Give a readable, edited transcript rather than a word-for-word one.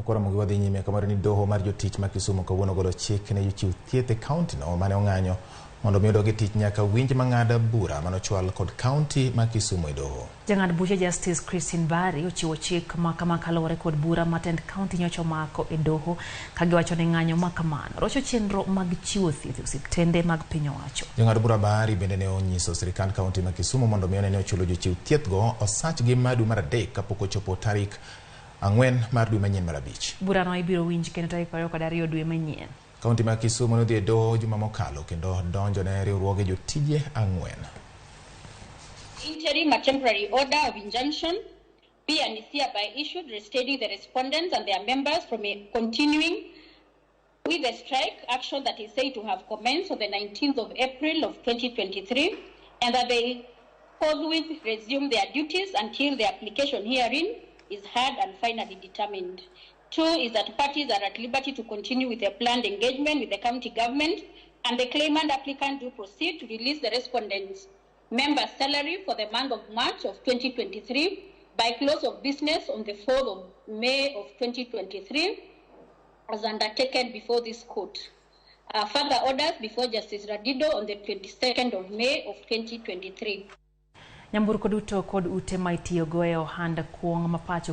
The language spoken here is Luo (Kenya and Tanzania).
Ramogi wadhi nyime kamar ni doho mar jotich ma Kisumu kawuono golo chik ne jochiw thieth e kaonti no mane ong'anyo mondo mi odogi tich nyaka winj mang'ada bura manochwal kod kaonti ma Kisumu e doho. Jang'ad buche Justice Christine Bari ochiwo chik ma kama kalore kod bura matend kaonti nyocha omako e doho kagiwacho ni ng'anyo ma kamano rocho chenro mag chiwo thieth e osiptende mag piny owacho. Jang'ad bura Bari bende ne onyiso sirikand kaonti ma Kisumu mondo mi ne ochulo jochiw thieth go osachgi madu mar adek kapok ochopo tarik 4 mar dwe manyien mar 5. Bura no ibiro winj kendo tarik 22 dwe manyien. Kaonti ma Kisumu nodhi e doho juma mokalo kendo donjo ne riwruoge jotije 4. Interim a temporary order of injunction be and is hereby issued restraining the respondents and their members from continuing with the strike action that is said to have commenced on the 19th of April of 2023 and that they forthwith resume their duties until the application herein is heard and finally determined. 2 is that parties are at liberty to continue with their planned engagement with the county government and the claimant applicant to proceed to release the respondents' members' salary for the month of March of 2023 by close of business on the 4th of May of 2023 as undertaken before this court. Further orders before Justice Radido on the 22nd of May of 2023. Nyamburko duto kod ute ma itiyogo e ohand kuong' mapacho